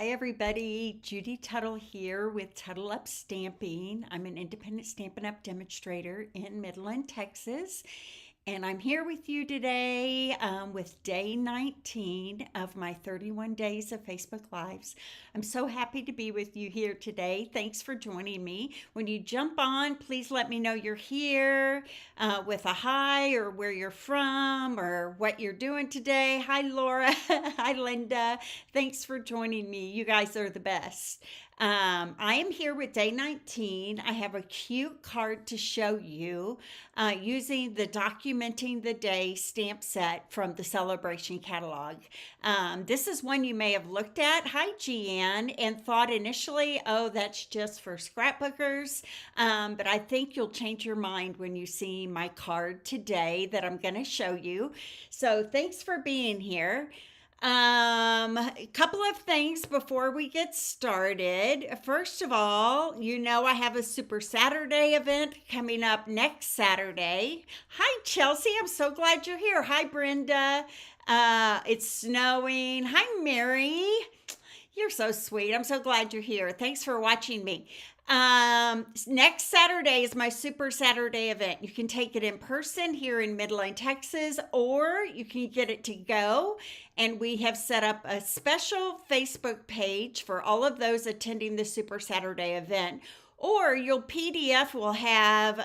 Hi everybody, Judy Tuttle here with Tuttle Up Stamping. I'm an independent Stampin' Up demonstrator in Midland, Texas. And I'm here with you today with day 19 of my 31 days of Facebook Lives. I'm so happy to be with you here today. Thanks for joining me. When you jump on, please let me know you're here with a hi or where you're from or what you're doing today. Hi, Laura. Hi, Linda. Thanks for joining me. You guys are the best. I am here with day 19. I have a cute card to show you using the Documenting the Day stamp set from the Celebration catalog. This is one you may have looked at, hi Jeanne, and thought initially, oh, that's just for scrapbookers. But I think you'll change your mind when you see my card today that I'm going to show you. So thanks for being here. A couple of things before we get started. First of all, you know I have a Super Saturday event coming up next Saturday. Hi, Chelsea. I'm so glad you're here. Hi, Brenda. It's snowing. Hi, Mary. You're so sweet. I'm so glad you're here. Thanks for watching me. Next Saturday is my Super Saturday event. You can take it in person here in Midland, Texas, or you can get it to go. And we have set up a special Facebook page for all of those attending the Super Saturday event. Or your PDF will have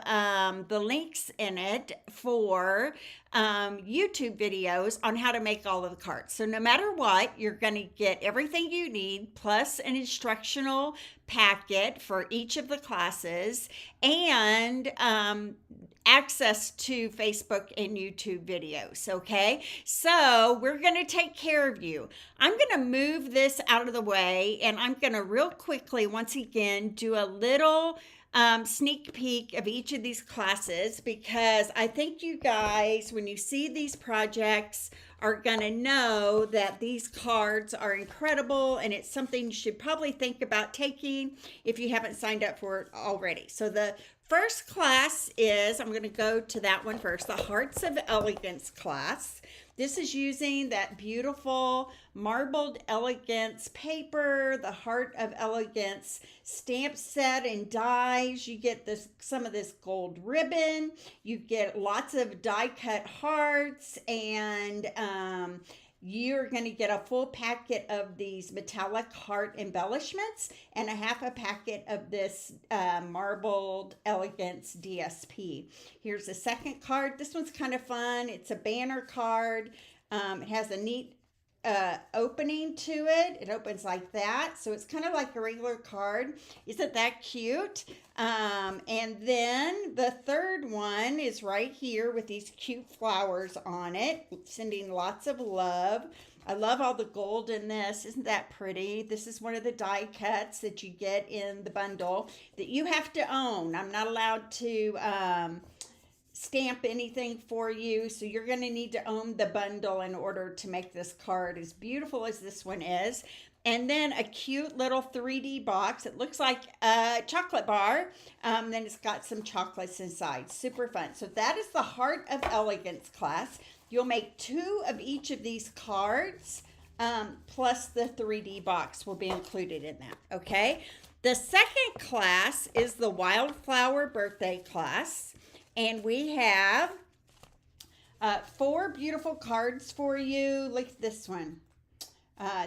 the links in it for YouTube videos on how to make all of the cards. So no matter what, you're going to get everything you need, plus an instructional packet for each of the classes, and access to Facebook and YouTube videos, okay? So we're going to take care of you. I'm going to move this out of the way, and I'm going to real quickly, once again, do a little sneak peek of each of these classes, because I think you guys, when you see these projects, are going to know that these cards are incredible, and it's something you should probably think about taking if you haven't signed up for it already. So the first class is, I'm going to go to that one first, the Hearts of Elegance class. This is using that beautiful marbled elegance paper, the Heart of Elegance stamp set and dies. You get some of this gold ribbon. You get lots of die cut hearts, and you're going to get a full packet of these metallic heart embellishments and a half a packet of this marbled elegance DSP. Here's the second card. This one's kind of fun. It's a banner card. It has a neat opening to it. It opens like that, so it's kind of like a regular card. Isn't that cute? And then the third one is right here with these cute flowers on it, sending lots of love. I love all the gold in this. Isn't that pretty? This is one of the die cuts that you get in the bundle that you have to own. I'm not allowed to stamp anything for you, so you're going to need to own the bundle in order to make this card as beautiful as this one is. And then a cute little 3D box. It looks like a chocolate bar. Then it's got some chocolates inside. Super fun. So that is the Heart of Elegance class. You'll make 2 of each of these cards, plus the 3D box will be included in that, okay? The second class is the Wildflower Birthday class. And we have 4 beautiful cards for you. Look at this one.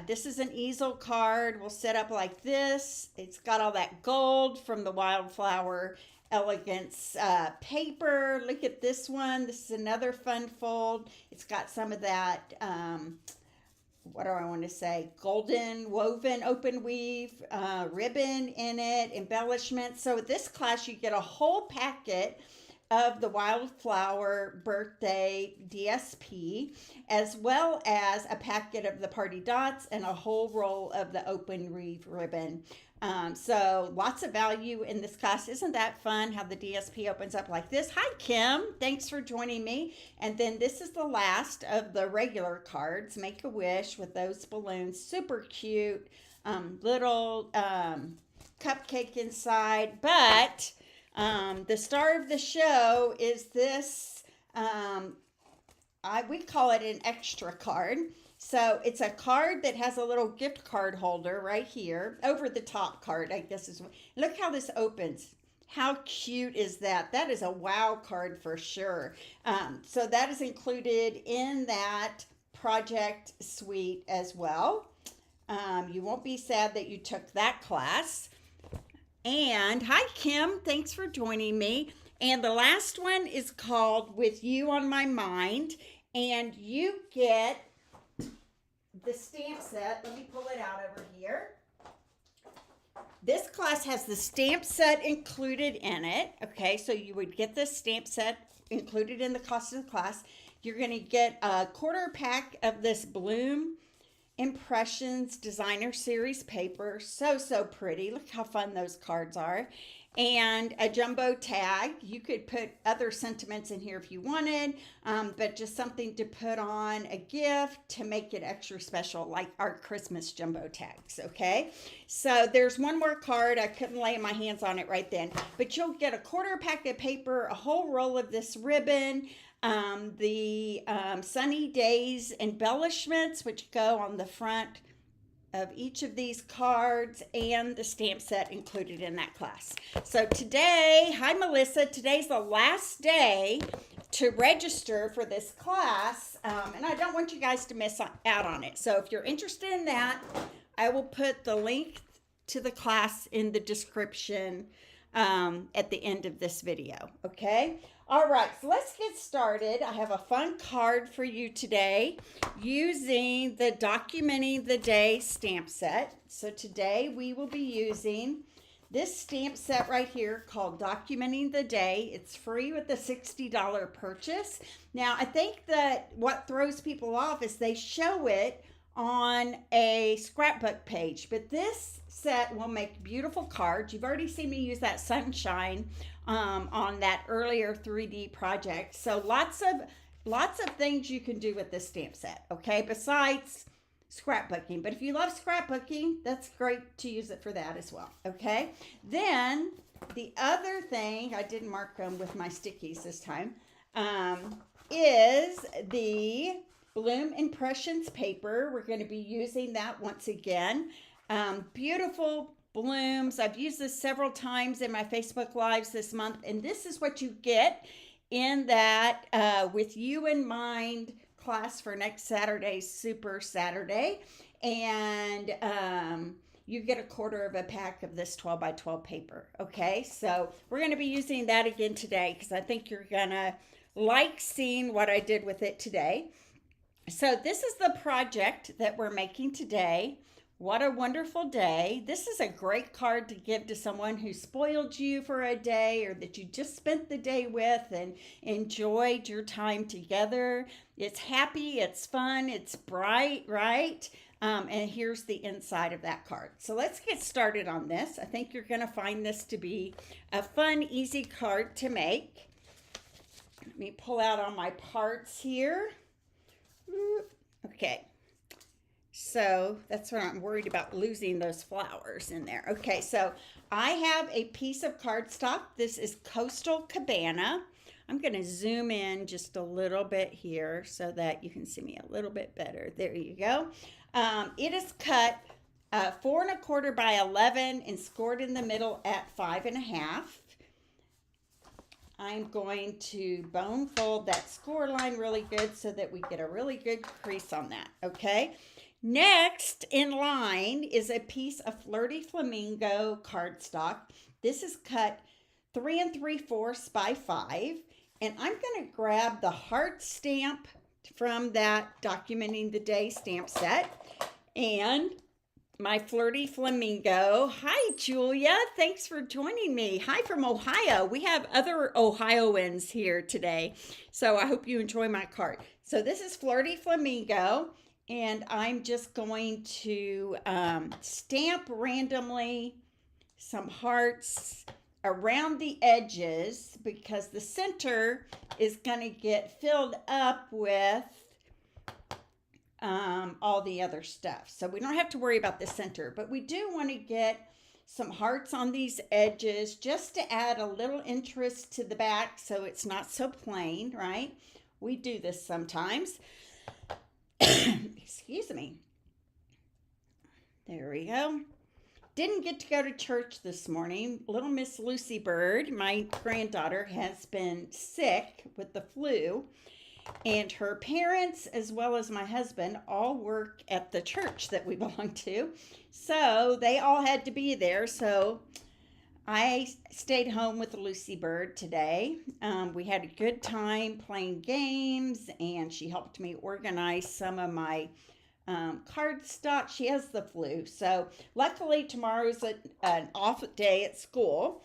This is an easel card. We'll set up like this. It's got all that gold from the Wildflower Elegance paper. Look at this one. This is another fun fold. It's got some of that, what do I want to say, golden woven open weave ribbon in it, embellishment. So this class you get a whole packet of the Wildflower Birthday DSP, as well as a packet of the party dots and a whole roll of the open weave ribbon. So lots of value in this class. Isn't that fun how the DSP opens up like this? Hi, Kim. Thanks for joining me. And then this is the last of the regular cards. Make a wish with those balloons. Super cute. Little cupcake inside. But the star of the show is this we call it an extra card. So it's a card that has a little gift card holder right here over the top card. I guess is look how this opens. How cute is that? That is a wow card for sure. So that is included in that project suite as well. You won't be sad that you took that class. And hi, Kim. Thanks for joining me. And the last one is called With You on My Mind. And you get the stamp set. Let me pull it out over here. This class has the stamp set included in it. Okay, so you would get the stamp set included in the cost of the class. You're going to get a quarter pack of this Bloom Impressions Designer Series paper. So pretty. Look how fun those cards are. And a jumbo tag. You could put other sentiments in here if you wanted, but just something to put on a gift to make it extra special, like our Christmas jumbo tags, okay? So there's one more card. I couldn't lay my hands on it right then, but you'll get a quarter pack of paper, a whole roll of this ribbon, the Sunny Days embellishments, which go on the front of each of these cards, and the stamp set included in that class. So today, hi Melissa, today's the last day to register for this class, and I don't want you guys to miss out on it. So if you're interested in that, I will put the link to the class in the description at the end of this video, okay? All right, so let's get started. I have a fun card for you today using the Documenting the Day stamp set. So today we will be using this stamp set right here called Documenting the Day. It's free with a $60 purchase. Now, I think that what throws people off is they show it on a scrapbook page, but this set will make beautiful cards. You've already seen me use that sunshine on that earlier 3D project. So lots of things you can do with this stamp set, okay, besides scrapbooking. But if you love scrapbooking, that's great to use it for that as well, okay? Then the other thing, I didn't mark them with my stickies this time, is the Bloom Impressions paper. We're going to be using that once again. Beautiful blooms. I've used this several times in my Facebook Lives this month, and this is what you get in that With You in Mind class for next Saturday's Super Saturday. And you get a quarter of a pack of this 12 by 12 paper. Okay, so we're going to be using that again today because I think you're going to like seeing what I did with it today. So this is the project that we're making today. What a wonderful day. This is a great card to give to someone who spoiled you for a day or that you just spent the day with and enjoyed your time together. It's happy, it's fun, it's bright, right? And here's the inside of that card. So let's get started on this. I think you're going to find this to be a fun, easy card to make. Let me pull out all my parts here. Okay. So that's what I'm worried about, losing those flowers in there. Okay, so I have a piece of cardstock. This is Coastal Cabana. I'm going to zoom in just a little bit here so that you can see me a little bit better. There you go. It is cut 4 1/4 by 11 and scored in the middle at 5 1/2. I'm going to bone fold that score line really good so that we get a really good crease on that, okay? Next in line is a piece of Flirty Flamingo cardstock. This is cut 3 3/4 by 5. And I'm going to grab the heart stamp from that Documenting the Day stamp set. And my Flirty Flamingo. Hi, Julia. Thanks for joining me. Hi from Ohio. We have other Ohioans here today. So I hope you enjoy my card. So this is Flirty Flamingo. And I'm just going to stamp randomly some hearts around the edges because the center is going to get filled up with all the other stuff. So we don't have to worry about the center, but we do want to get some hearts on these edges just to add a little interest to the back so it's not so plain, right? We do this sometimes. Excuse me. There we go. Didn't get to go to church this morning. Little Miss Lucy Bird, my granddaughter, has been sick with the flu. And her parents, as well as my husband, all work at the church that we belong to. So they all had to be there. So I stayed home with Lucy Bird today. We had a good time playing games, and she helped me organize some of my card stock. She has the flu. So luckily tomorrow's an off day at school.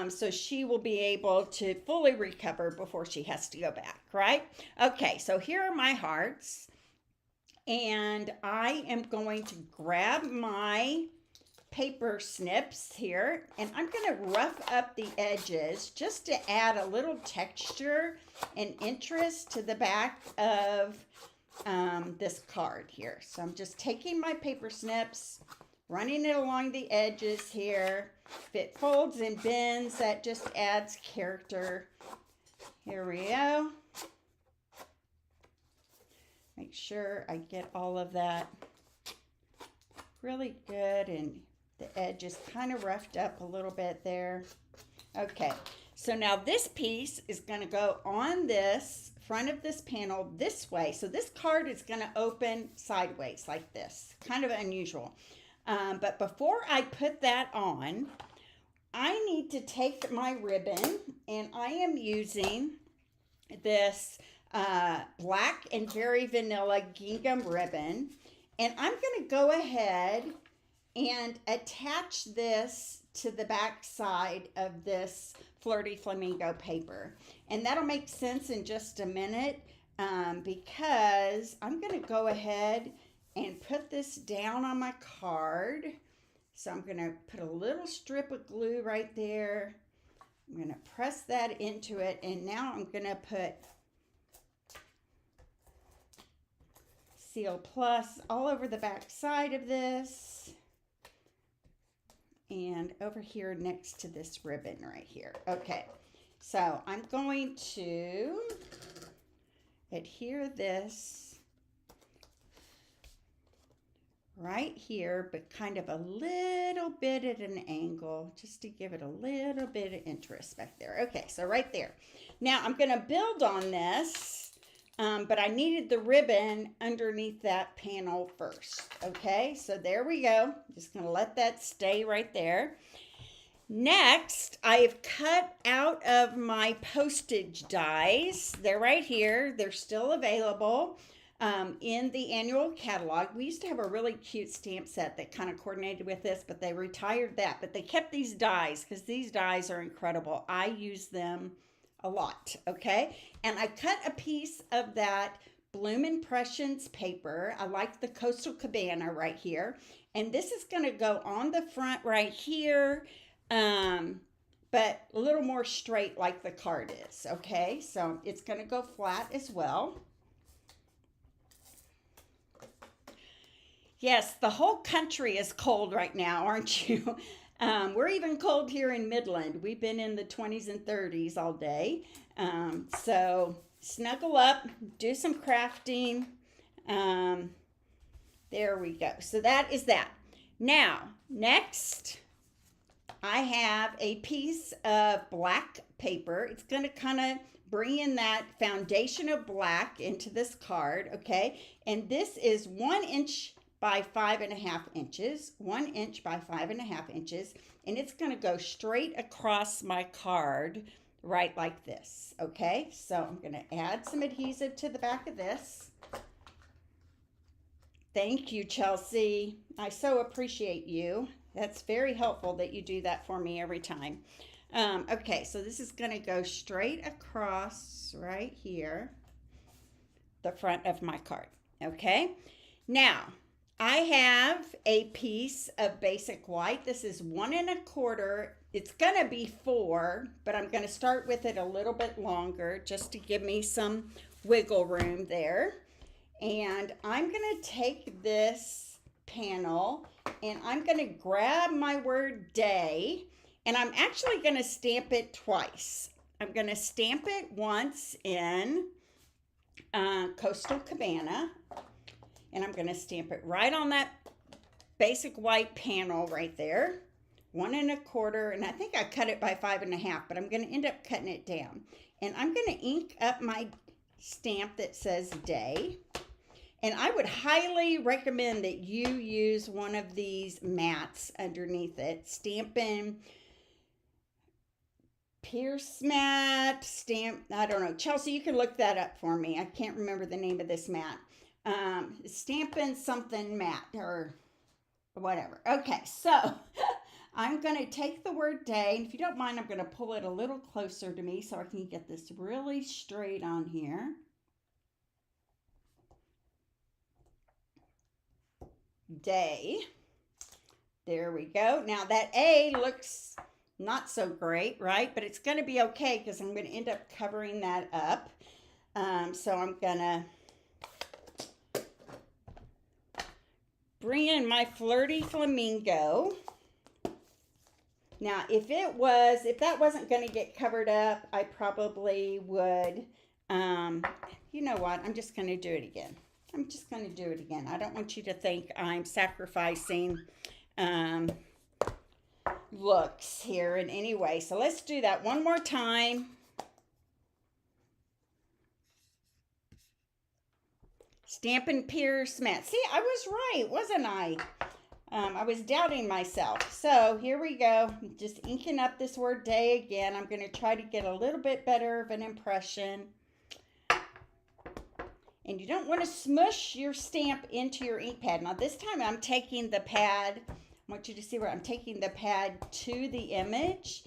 So she will be able to fully recover before she has to go back, right? Okay, so here are my hearts. And I am going to grab my paper snips here, and I'm going to rough up the edges just to add a little texture and interest to the back of this card here. So I'm just taking my paper snips, running it along the edges here. If it folds and bends, that just adds character. Here we go. Make sure I get all of that really good, and the edge is kind of roughed up a little bit there. Okay, so now this piece is going to go on this front of this panel this way. So this card is going to open sideways like this. Kind of unusual. But before I put that on, I need to take my ribbon, and I am using this black and very vanilla gingham ribbon, and I'm going to go ahead and attach this to the back side of this Flirty Flamingo paper. And that'll make sense in just a minute, because I'm going to go ahead and put this down on my card. So I'm going to put a little strip of glue right there. I'm going to press that into it, and now I'm going to put Seal Plus all over the back side of this, and over here next to this ribbon right here. Okay, so I'm going to adhere this right here, but kind of a little bit at an angle, just to give it a little bit of interest back there. Okay, so right there. Now I'm going to build on this. But I needed the ribbon underneath that panel first. Okay, so there we go. Just going to let that stay right there. Next, I have cut out of my postage dies. They're right here. They're still available in the annual catalog. We used to have a really cute stamp set that kind of coordinated with this, but they retired that. But they kept these dies because these dies are incredible. I use them a lot, okay? And I cut a piece of that Bloom Impressions paper. I like the Coastal Cabana right here. And this is going to go on the front right here, but a little more straight like the card is, okay? So it's going to go flat as well. Yes, the whole country is cold right now, aren't you? We're even cold here in Midland. We've been in the 20s and 30s all day. So snuggle up, do some crafting. There we go. So that is that. Now, next, I have a piece of black paper. It's going to kind of bring in that foundation of black into this card, okay? And this is 1 inch by 5.5 inches, 1 inch by 5.5 inches, and it's going to go straight across my card right like this, okay? So I'm going to add some adhesive to the back of this. Thank you, Chelsea. I so appreciate you. That's very helpful that you do that for me every time. Okay, so this is going to go straight across right here, the front of my card, okay? Now, I have a piece of basic white. This is 1 1/4. It's going to be 4, but I'm going to start with it a little bit longer just to give me some wiggle room there. And I'm going to take this panel and I'm going to grab my word day, and I'm actually going to stamp it twice. I'm going to stamp it once in Coastal Cabana. And I'm going to stamp it right on that basic white panel right there. 1 1/4, and I think I cut it by 5 1/2, but I'm going to end up cutting it down. And I'm going to ink up my stamp that says day. And I would highly recommend that you use one of these mats underneath it. Stampin' Pierce mat, I don't know. Chelsea, you can look that up for me. I can't remember the name of this mat. Stampin' something mat or whatever. Okay, so I'm going to take the word day. And if you don't mind, I'm going to pull it a little closer to me so I can get this really straight on here. Day. There we go. Now that A looks not so great, right? But it's going to be okay because I'm going to end up covering that up. So I'm going to bring in my Flirty Flamingo. Now, if that wasn't going to get covered up, I probably would, you know what? I'm just going to do it again. I don't want you to think I'm sacrificing looks here in any way. So let's do that one more time. Stampin' Pierce mat. See, I was right, wasn't I? I was doubting myself. So here we go. Just inking up this word day again. I'm going to try to get a little bit better of an impression. And you don't want to smush your stamp into your ink pad. Now this time I'm taking the pad. I want you to see where I'm taking the pad to the image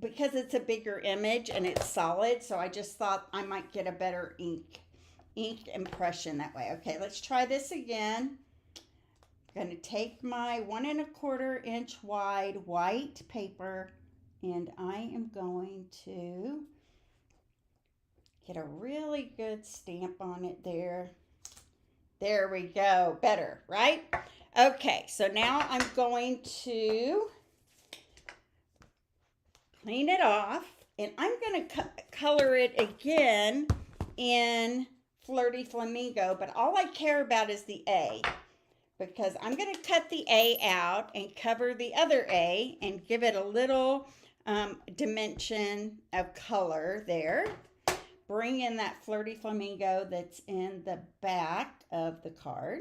because it's a bigger image and it's solid. So I just thought I might get a better ink impression that way. Okay, let's try this again. I'm going to take my 1 1/4 inch wide white paper and I am going to get a really good stamp on it there. There we go. Better, right? Okay, so now I'm going to clean it off and I'm going to color it again in Flirty Flamingo, but all I care about is the A because I'm going to cut the A out and cover the other A and give it a little dimension of color there. Bring in that Flirty Flamingo that's in the back of the card.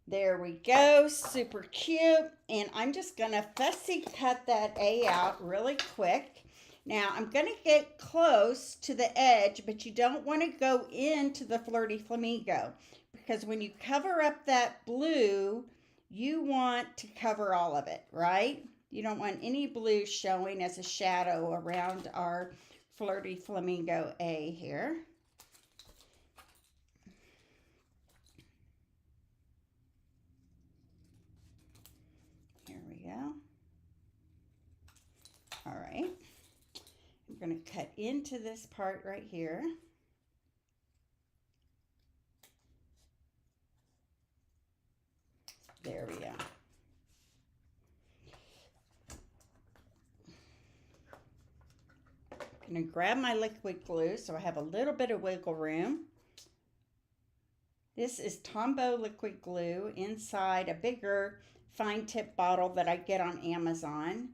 There we go, super cute. And I'm just gonna fussy cut that A out really quick. Now I'm gonna get close to the edge, but you don't wanna go into the Flirty Flamingo because when you cover up that blue, you want to cover all of it, right? You don't want any blue showing as a shadow around our Flirty Flamingo A here. Here we go. All right. I'm going to cut into this part right here. There we go. I'm going to grab my liquid glue so I have a little bit of wiggle room. This is Tombow liquid glue inside a bigger fine tip bottle that I get on Amazon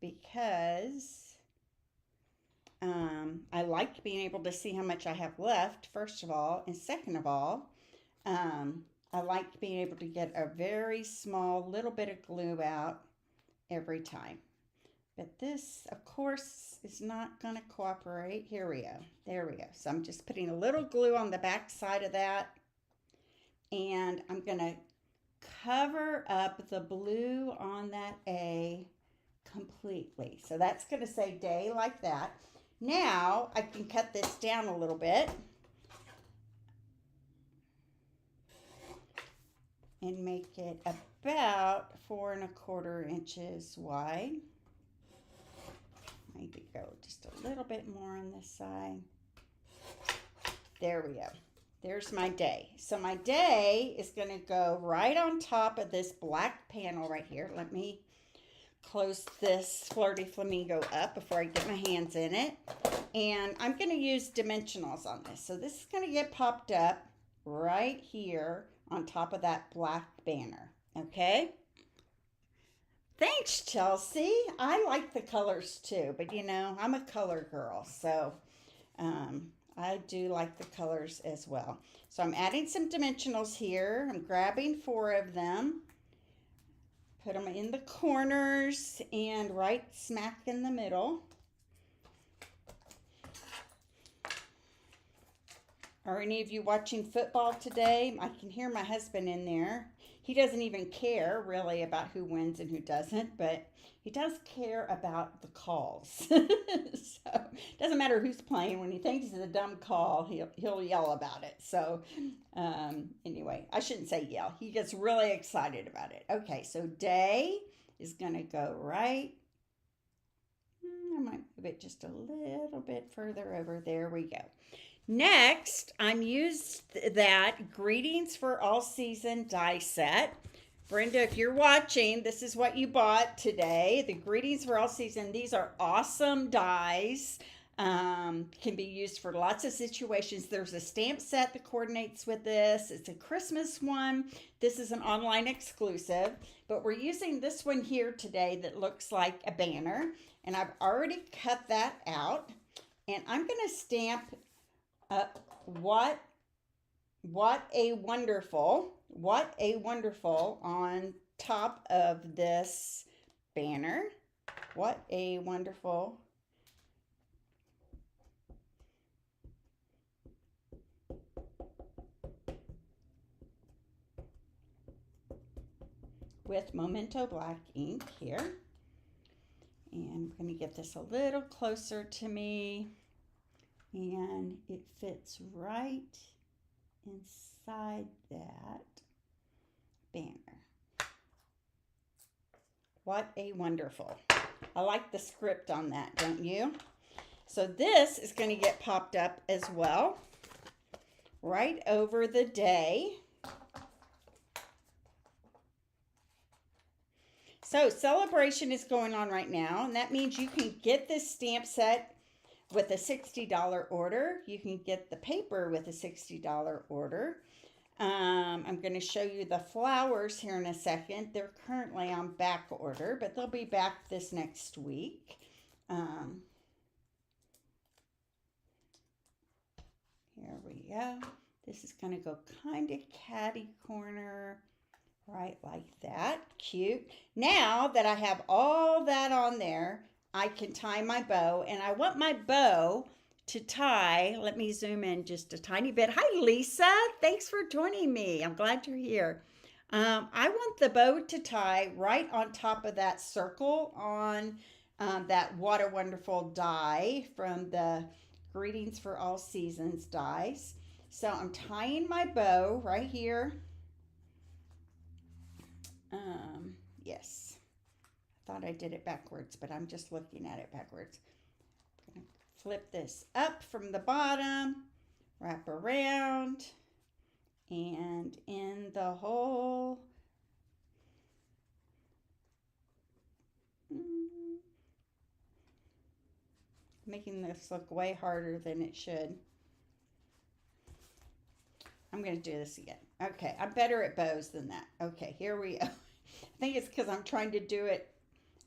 because I like being able to see how much I have left, first of all, and second of all, I like being able to get a very small little bit of glue out every time. But this, of course, is not going to cooperate. Here we go. There we go. So I'm just putting a little glue on the back side of that. And I'm going to cover up the blue on that A completely. So that's going to say day like that. Now I can cut this down a little bit. And make it about 4 1/4 inches wide. I need to go just a little bit more on this side. There we go. There's my day. So my day is going to go right on top of this black panel right here. Let me close this Flirty Flamingo up before I get my hands in it. And I'm going to use dimensionals on this. So this is going to get popped up right here on top of that black banner. Okay? Thanks, Chelsea. I like the colors too, but you know, I'm a color girl, so I do like the colors as well. So I'm adding some dimensionals here. I'm grabbing 4 of them, put them in the corners and right smack in the middle. Are any of you watching football today? I can hear my husband in there. He doesn't even care really about who wins and who doesn't, but he does care about the calls. So it doesn't matter who's playing. When he thinks it's a dumb call, he'll yell about it. So anyway, I shouldn't say yell. He gets really excited about it. Okay, so day is going to go right. I might move it just a little bit further over. There we go. Next, I'm used that Greetings for All Season die set. Brenda, if you're watching, this is what you bought today. The Greetings for All Season. These are awesome dies. Can be used for lots of situations. There's a stamp set that coordinates with this. It's a Christmas one. This is an online exclusive, but we're using this one here today that looks like a banner, and I've already cut that out, and I'm going to stamp what a wonderful on top of this banner. What a wonderful. With Memento Black ink here. And I'm going to get this a little closer to me. And it fits right inside that banner. What a wonderful. I like the script on that, don't you? So this is going to get popped up as well, right over the day. So celebration is going on right now, and that means you can get this stamp set with a $60 order. You can get the paper with a $60 order. I'm going to show you the flowers here in a second. They're currently on back order, but they'll be back this next week. Here we go. This is going to go kind of catty corner, right like that. Cute. Now that I have all that on there, I can tie my bow, and I want my bow to tie. Let me zoom in just a tiny bit. Hi, Lisa. Thanks for joining me. I'm glad you're here. I want the bow to tie right on top of that circle on that What a Wonderful die from the Greetings for All Seasons dies. So I'm tying my bow right here. Yes. Thought I did it backwards, but I'm just looking at it backwards. I'm going to flip this up from the bottom, wrap around, and in the hole. Making this look way harder than it should. I'm going to do this again. Okay, I'm better at bows than that. Okay, here we go. I think it's because I'm trying to do it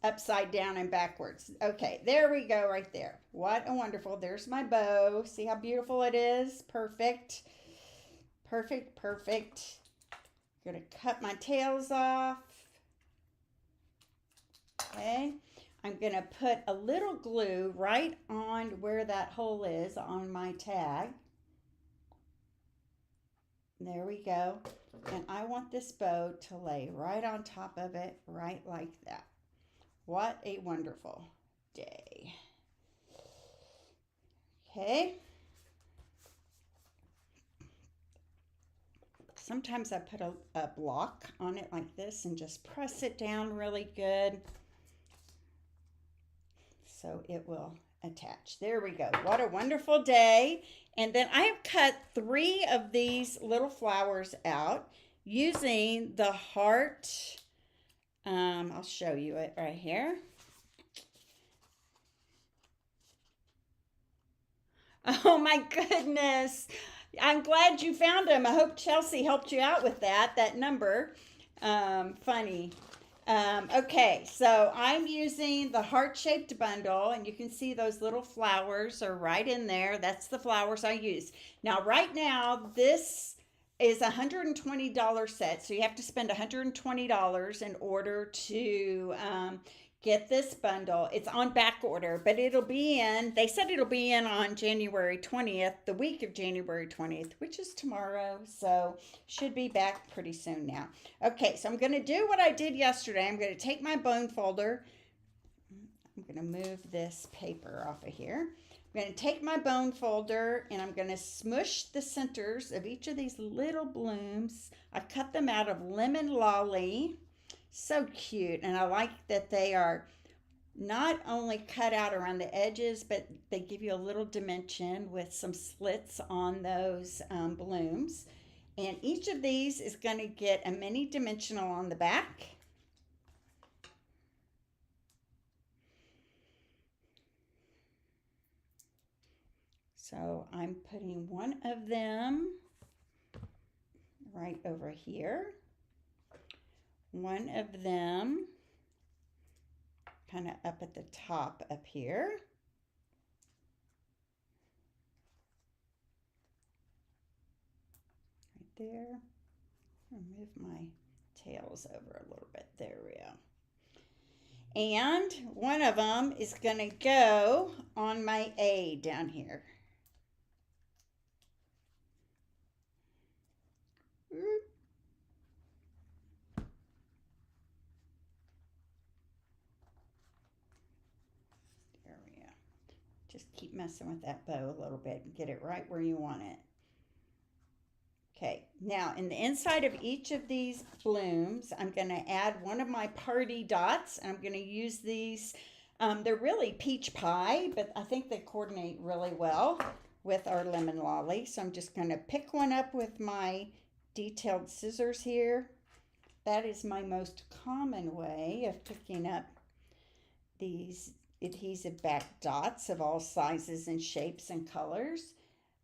upside down and backwards. Okay, there we go right there. What a wonderful. There's my bow. See how beautiful it is? Perfect. Perfect, perfect. I'm going to cut my tails off. Okay. I'm going to put a little glue right on where that hole is on my tag. There we go. And I want this bow to lay right on top of it, right like that. What a wonderful day. Okay. Sometimes I put a block on it like this and just press it down really good so it will attach. There we go. What a wonderful day. And then I have cut 3 of these little flowers out using the heart. I'll show you it right here. Oh my goodness. I'm glad you found them. I hope Chelsea helped you out with that number. Funny. Okay, so I'm using the heart-shaped bundle, and you can see those little flowers are right in there. That's the flowers I use. Now, right now, this is a $120 set, so you have to spend $120 in order to get this bundle. It's on back order, but it'll be in, they said it'll be in on January 20th, the week of January 20th, which is tomorrow, so should be back pretty soon now. Okay, so I'm going to do what I did yesterday. I'm going to take my bone folder. I'm going to move this paper off of here. I'm going to take my bone folder and I'm going to smush the centers of each of these little blooms. I cut them out of lemon lolly. So cute, and I like that they are not only cut out around the edges, but they give you a little dimension with some slits on those blooms. And each of these is going to get a mini dimensional on the back. So I'm putting one of them right over here. One of them kind of up at the top up here. Right there. I'll move my tails over a little bit. There we go. And one of them is going to go on my A down here. There we go. Just keep messing with that bow a little bit and get it right where you want it. Okay, now in the inside of each of these blooms, I'm going to add one of my party dots. And I'm going to use these. They're really peach pie, but I think they coordinate really well with our lemon lolly. So I'm just going to pick one up with my detailed scissors here. That is my most common way of picking up these adhesive back dots of all sizes and shapes and colors.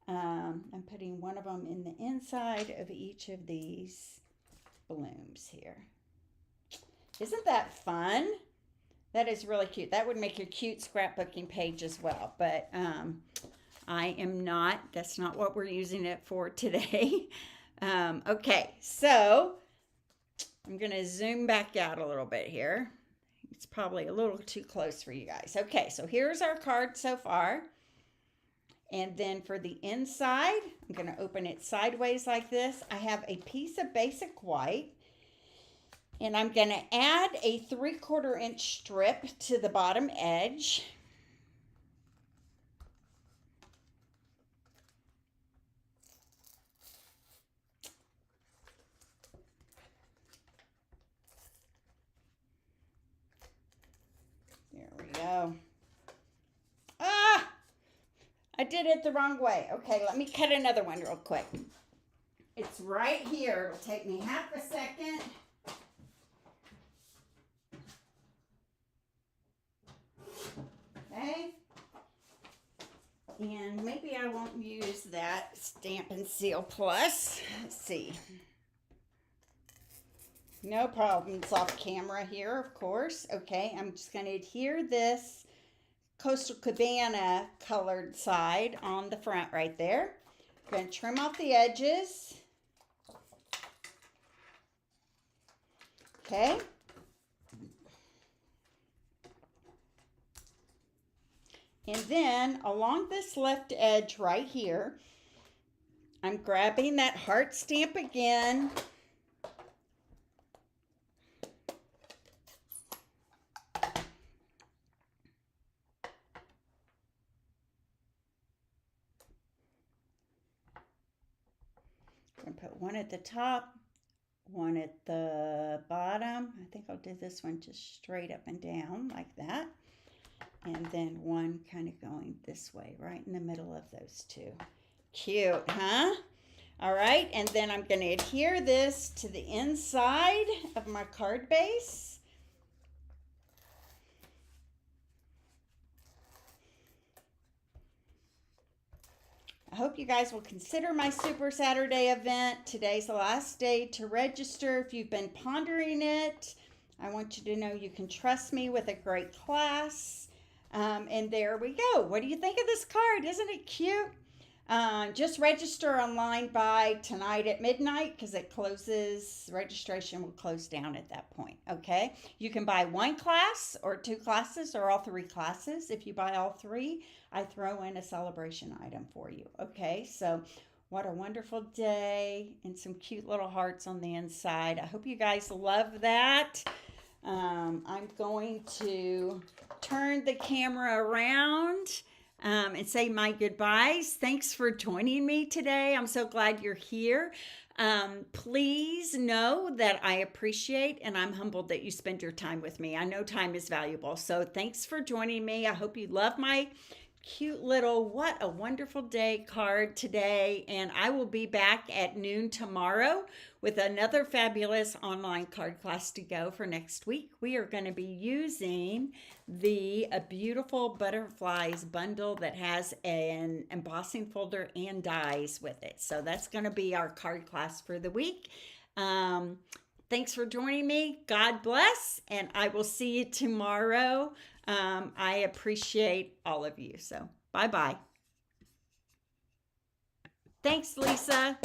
I'm putting one of them in the inside of each of these blooms here. Isn't that fun? That is really cute. That would make a cute scrapbooking page as well, but I am not, that's not what we're using it for today. Okay, so I'm going to zoom back out a little bit here. It's probably a little too close for you guys. Okay, so here's our card so far. And then for the inside, I'm going to open it sideways like this. I have a piece of basic white. And I'm going to add a 3/4 inch strip to the bottom edge. There we go. Ah! I did it the wrong way. Okay, let me cut another one real quick. It's right here. It'll take me half a second. Okay. And maybe I won't use that Stamp and Seal Plus. Let's see. No problem. It's off camera here, of course. Okay, I'm just going to adhere this Coastal Cabana colored side on the front right there. I'm going to trim off the edges. Okay. And then along this left edge right here, I'm grabbing that heart stamp again. I'm going to put one at the top, one at the bottom. I think I'll do this one just straight up and down like that. And then one kind of going this way, right in the middle of those two. Cute, huh? All right, and then I'm going to adhere this to the inside of my card base. I hope you guys will consider my Super Saturday event. Today's the last day to register. If you've been pondering it, I want you to know you can trust me with a great class. And there we go. What do you think of this card? Isn't it cute? Just register online by tonight at midnight because it closes, registration will close down at that point, okay? You can buy one class or two classes or all three classes. If you buy all three, I throw in a celebration item for you, okay? So what a wonderful day and some cute little hearts on the inside. I hope you guys love that. I'm going to turn the camera around and say my goodbyes. Thanks for joining me today. I'm so glad you're here. Please know that I appreciate and I'm humbled that you spend your time with me. I know time is valuable. So thanks for joining me. I hope you love my cute little what a wonderful day card today, and I will be back at noon tomorrow with another fabulous online card class to go for next week. We are going to be using the beautiful butterflies bundle that has an embossing folder and dies with it, so that's going to be our card class for the week. Thanks for joining me. God bless, and I will see you tomorrow. I appreciate all of you. So bye-bye. Thanks, Lisa.